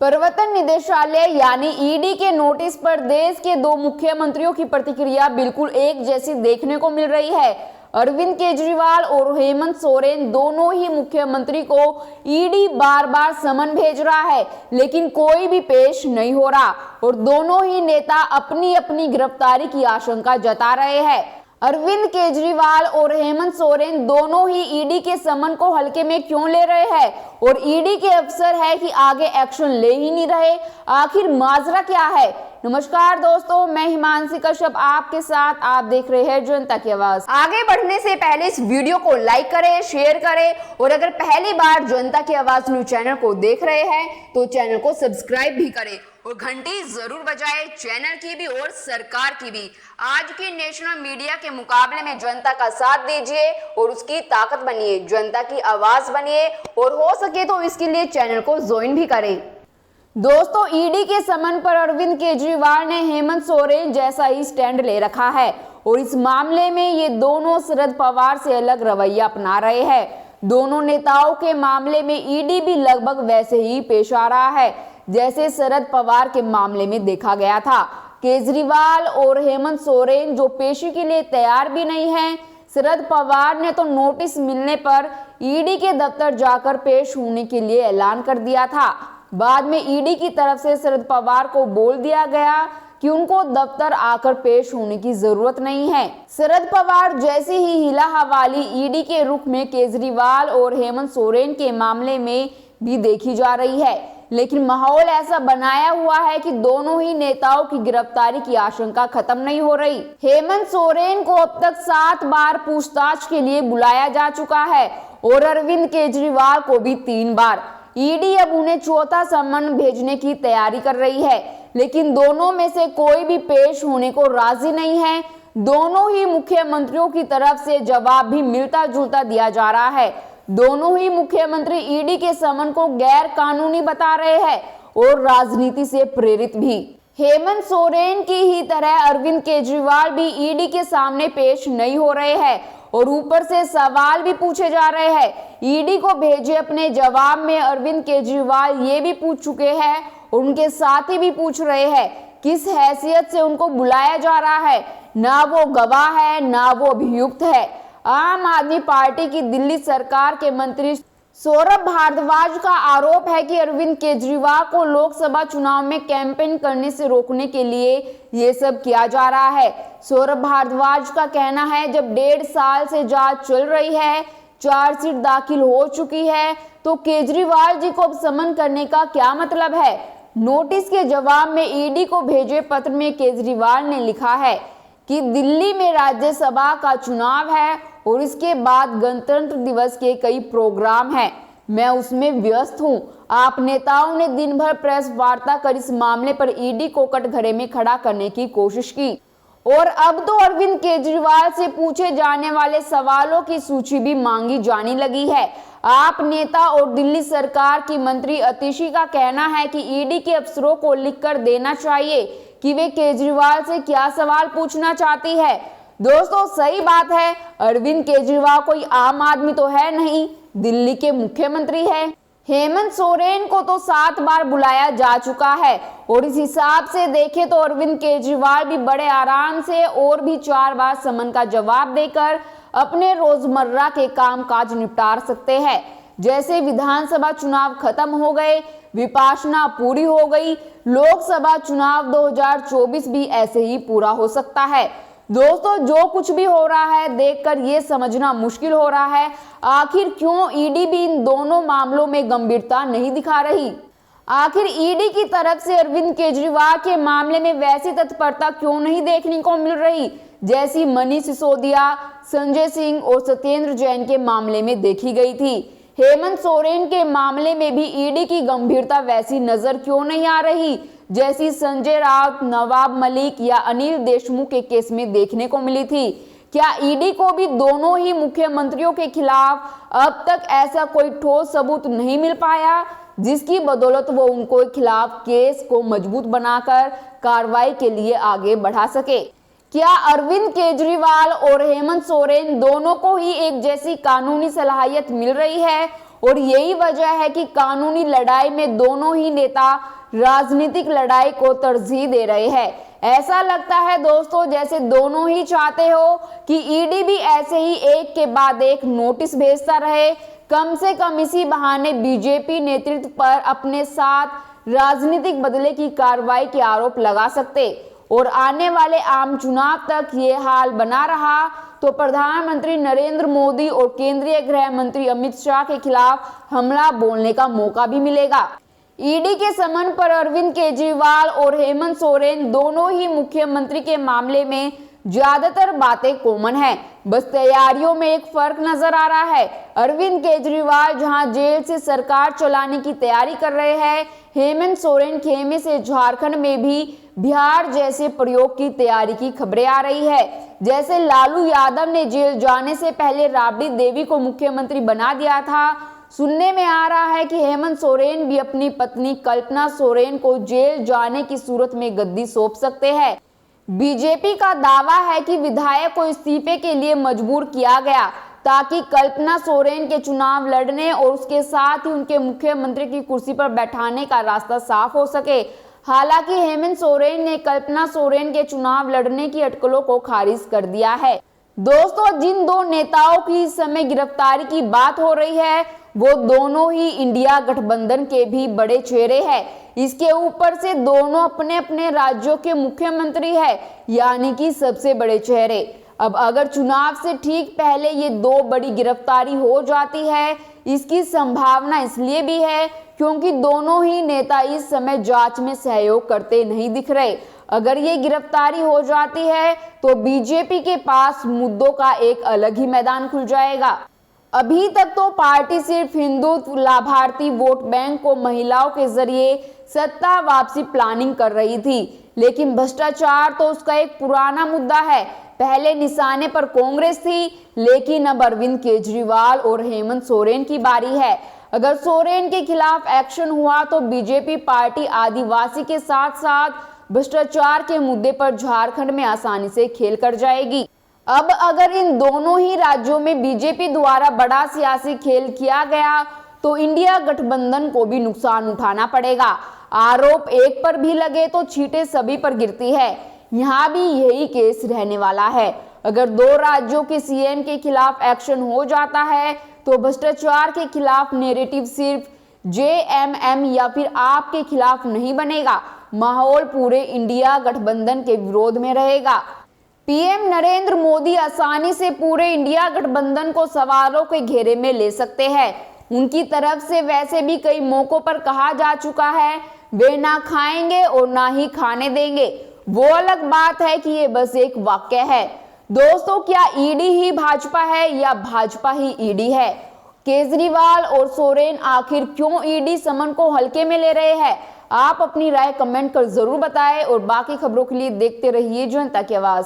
प्रवर्तन निदेशालय यानी ईडी के नोटिस पर देश के दो मुख्यमंत्रियों की प्रतिक्रिया बिल्कुल एक जैसी देखने को मिल रही है। अरविंद केजरीवाल और हेमंत सोरेन दोनों ही मुख्यमंत्री को ईडी बार बार समन भेज रहा है, लेकिन कोई भी पेश नहीं हो रहा और दोनों ही नेता अपनी अपनी गिरफ्तारी की आशंका जता रहे हैं। अरविंद केजरीवाल और हेमंत सोरेन दोनों ही ईडी के समन को हल्के में क्यों ले रहे हैं और ईडी के अफसर है कि आगे एक्शन ले ही नहीं रहे, आखिर माजरा क्या है। नमस्कार दोस्तों, मैं हिमांशी कश्यप आपके साथ, आप देख रहे हैं जनता की आवाज। आगे बढ़ने से पहले इस वीडियो को लाइक करें, शेयर करें और अगर पहली बार जनता की आवाज न्यूज चैनल को देख रहे हैं तो चैनल को सब्सक्राइब भी करें और घंटी जरूर बजाएं, चैनल की भी और सरकार की भी। आज की नेशनल मीडिया के मुकाबले में जनता का साथ दीजिए और उसकी ताकत बनिए, जनता की आवाज बनिए और हो सके तो इसके लिए चैनल को ज्वाइन भी करें। दोस्तों, ईडी के समन पर अरविंद केजरीवाल ने हेमंत सोरेन जैसा ही स्टैंड ले रखा है और इस मामले में ये दोनों शरद पवार से अलग रवैया अपना रहे हैं। दोनों नेताओं के मामले में ईडी भी लगभग वैसे ही पेश आ रहा है जैसे शरद पवार के मामले में देखा गया था। केजरीवाल और हेमंत सोरेन जो पेशी के लिए तैयार भी नहीं हैं। शरद पवार ने तो नोटिस मिलने पर ईडी के दफ्तर जाकर पेश होने के लिए ऐलान कर दिया था। बाद में ईडी की तरफ से शरद पवार को बोल दिया गया कि उनको दफ्तर आकर पेश होने की जरूरत नहीं है। शरद पवार जैसी ही हिला हवाली ईडी के रुख में केजरीवाल और हेमंत सोरेन के मामले में भी देखी जा रही है, लेकिन माहौल ऐसा बनाया हुआ है कि दोनों ही नेताओं की गिरफ्तारी की आशंका खत्म नहीं हो रही। हेमंत सोरेन को अब तक 7 बार पूछताछ के लिए बुलाया जा चुका है और अरविंद केजरीवाल को भी 3 बार। ईडी अब उन्हें चौथा समन भेजने की तैयारी कर रही है, लेकिन दोनों में से कोई भी पेश होने को राजी नहीं है। दोनों ही मुख्यमंत्रियों की तरफ से जवाब भी मिलता जुलता दिया जा रहा है। दोनों ही मुख्यमंत्री ईडी के समन को गैर कानूनी बता रहे हैं और राजनीति से प्रेरित भी। हेमंत सोरेन की ही तरह अरविंद केजरीवाल भी ईडी के सामने पेश नहीं हो रहे हैं और ऊपर से सवाल भी पूछे जा रहे हैं। ईडी को भेजे अपने जवाब में अरविंद केजरीवाल ये भी पूछ चुके हैं और उनके साथी भी पूछ रहे हैं किस हैसियत से उनको बुलाया जा रहा है। ना वो गवाह है, ना वो अभियुक्त है। आम आदमी पार्टी की दिल्ली सरकार के मंत्री सौरभ भारद्वाज का आरोप है कि अरविंद केजरीवाल को लोकसभा चुनाव में कैंपेन करने से रोकने के लिए ये सब किया जा रहा है। सौरभ भारद्वाज का कहना है जब 1.5 साल से जांच चल रही है, चार्जशीट दाखिल हो चुकी है, तो केजरीवाल जी को अब समन करने का क्या मतलब है। नोटिस के जवाब में ईडी को भेजे पत्र में केजरीवाल ने लिखा है कि दिल्ली में राज्यसभा का चुनाव है और इसके बाद गणतंत्र दिवस के कई प्रोग्राम हैं, मैं उसमें व्यस्त हूं। आप नेताओं ने दिन भर प्रेस वार्ता कर इस मामले पर ईडी को कटघरे में खड़ा करने की कोशिश की और अब तो अरविंद केजरीवाल से पूछे जाने वाले सवालों की सूची भी मांगी जाने लगी है। आप नेता और दिल्ली सरकार की मंत्री अतिशी का कहना है कि ईडी के अफसरों को लिखकर देना चाहिए कि वे केजरीवाल से क्या सवाल पूछना चाहती है। दोस्तों, सही बात है, अरविंद केजरीवाल कोई आम आदमी तो है नहीं, दिल्ली के मुख्यमंत्री है। हेमंत सोरेन को तो 7 बार बुलाया जा चुका है और इस हिसाब से देखें तो अरविंद केजरीवाल भी बड़े आराम से और भी 4 बार समन का जवाब देकर अपने रोजमर्रा के कामकाज निपटा सकते हैं। जैसे विधानसभा चुनाव खत्म हो गए, विपाशना पूरी हो गई, लोकसभा चुनाव 2024 भी ऐसे ही पूरा हो सकता है। दोस्तों, जो कुछ भी हो रहा है देखकर ये समझना मुश्किल हो रहा है आखिर क्यों ईडी भी इन दोनों मामलों में गंभीरता नहीं दिखा रही। आखिर ईडी की तरफ से अरविंद केजरीवाल के मामले में वैसी तत्परता क्यों नहीं देखने को मिल रही जैसी मनीष सिसोदिया, संजय सिंह और सत्येंद्र जैन के मामले में देखी गई थी। हेमंत सोरेन के मामले में भी ईडी की गंभीरता वैसी नजर क्यों नहीं आ रही जैसी संजय राउत, नवाब मलिक या अनिल देशमुख के केस में देखने को मिली थी। क्या ईडी को भी दोनों ही मुख्यमंत्रियों के खिलाफ अब तक ऐसा कोई ठोस सबूत नहीं मिल पाया जिसकी बदौलत वो उनको खिलाफ केस को मजबूत बनाकर कार्रवाई के लिए आगे बढ़ा सके। क्या अरविंद केजरीवाल और हेमंत सोरेन दोनों को ही एक जैसी कानूनी सलाहियत मिल रही है और यही वजह है कि कानूनी लड़ाई में दोनों ही नेता राजनीतिक लड़ाई को तरजीह दे रहे हैं। ऐसा लगता है दोस्तों जैसे दोनों ही चाहते हो कि ईडी भी ऐसे ही एक के बाद एक नोटिस भेजता रहे, कम से कम इसी बहाने बीजेपी नेतृत्व पर अपने साथ राजनीतिक बदले की कार्रवाई के आरोप लगा सकते। और आने वाले आम चुनाव तक ये हाल बना रहा तो प्रधानमंत्री नरेंद्र मोदी और केंद्रीय गृह मंत्री अमित शाह के खिलाफ हमला बोलने का मौका भी मिलेगा। ईडी के समन पर अरविंद केजरीवाल और हेमंत सोरेन दोनों ही मुख्यमंत्री के मामले में ज्यादातर बातें कॉमन है, बस तैयारियों में एक फर्क नजर आ रहा है। अरविंद केजरीवाल जहां जेल से सरकार चलाने की तैयारी कर रहे हैं, हेमंत सोरेन खेमे से झारखंड में भी बिहार जैसे प्रयोग की तैयारी की खबरें आ रही है। जैसे लालू यादव ने जेल जाने से पहले राबड़ी देवी को मुख्यमंत्री बना दिया था, सुनने में आ रहा है कि हेमंत सोरेन भी अपनी पत्नी कल्पना सोरेन को जेल जाने की सूरत में गद्दी सौंप सकते हैं। बीजेपी का दावा है कि विधायक को इस्तीफे के लिए मजबूर किया गया ताकि कल्पना सोरेन के चुनाव लड़ने और उसके साथ ही उनके मुख्यमंत्री की कुर्सी पर बैठाने का रास्ता साफ हो सके। हालांकि हेमंत सोरेन ने कल्पना सोरेन के चुनाव लड़ने की अटकलों को खारिज कर दिया है। दोस्तों, जिन दो नेताओं की इस समय गिरफ्तारी की बात हो रही है वो दोनों ही इंडिया गठबंधन के भी बड़े चेहरे हैं। इसके ऊपर से दोनों अपने अपने राज्यों के मुख्यमंत्री हैं, यानी कि सबसे बड़े चेहरे। अब अगर चुनाव से ठीक पहले ये दो बड़ी गिरफ्तारी हो जाती है, इसकी संभावना इसलिए भी है क्योंकि दोनों ही नेता इस समय जांच में सहयोग करते नहीं दिख रहे। अगर ये गिरफ्तारी हो जाती है तो बीजेपी के पास मुद्दों का एक अलग ही मैदान खुल जाएगा। अभी तक तो पार्टी सिर्फ हिंदुत्व, लाभार्थी वोट बैंक को महिलाओं के जरिए सत्ता वापसी प्लानिंग कर रही थी, लेकिन भ्रष्टाचार तो उसका एक पुराना मुद्दा है। पहले निशाने पर कांग्रेस थी, लेकिन अब अरविंद केजरीवाल और हेमंत सोरेन की बारी है। अगर सोरेन के खिलाफ एक्शन हुआ तो बीजेपी पार्टी आदिवासी के साथ साथ भ्रष्टाचार के मुद्दे पर झारखंड में आसानी से खेल कर जाएगी। अब अगर इन दोनों ही राज्यों में बीजेपी द्वारा बड़ा सियासी खेल किया गया तो इंडिया गठबंधन को भी नुकसान उठाना पड़ेगा। आरोप एक पर भी लगे तो छींटे सभी पर गिरती है। यहाँ भी यही केस रहने वाला है। अगर दो राज्यों के सीएम के खिलाफ एक्शन हो जाता है तो भ्रष्टाचार के खिलाफ नैरेटिव सिर्फ जेएमएम या फिर आप के खिलाफ नहीं बनेगा, माहौल पूरे इंडिया गठबंधन के विरोध में रहेगा। पीएम नरेंद्र मोदी आसानी से पूरे इंडिया गठबंधन को सवालों के घेरे में ले सकते हैं। उनकी तरफ से वैसे भी कई मौकों पर कहा जा चुका है वे ना खाएंगे और ना ही खाने देंगे। वो अलग बात है कि ये बस एक वाक्य है। दोस्तों, क्या ईडी ही भाजपा है या भाजपा ही ईडी है? केजरीवाल और सोरेन आखिर क्यों ईडी समन को हल्के में ले रहे हैं? आप अपनी राय कमेंट कर जरूर बताएं और बाकी खबरों के लिए देखते रहिए जनता की आवाज।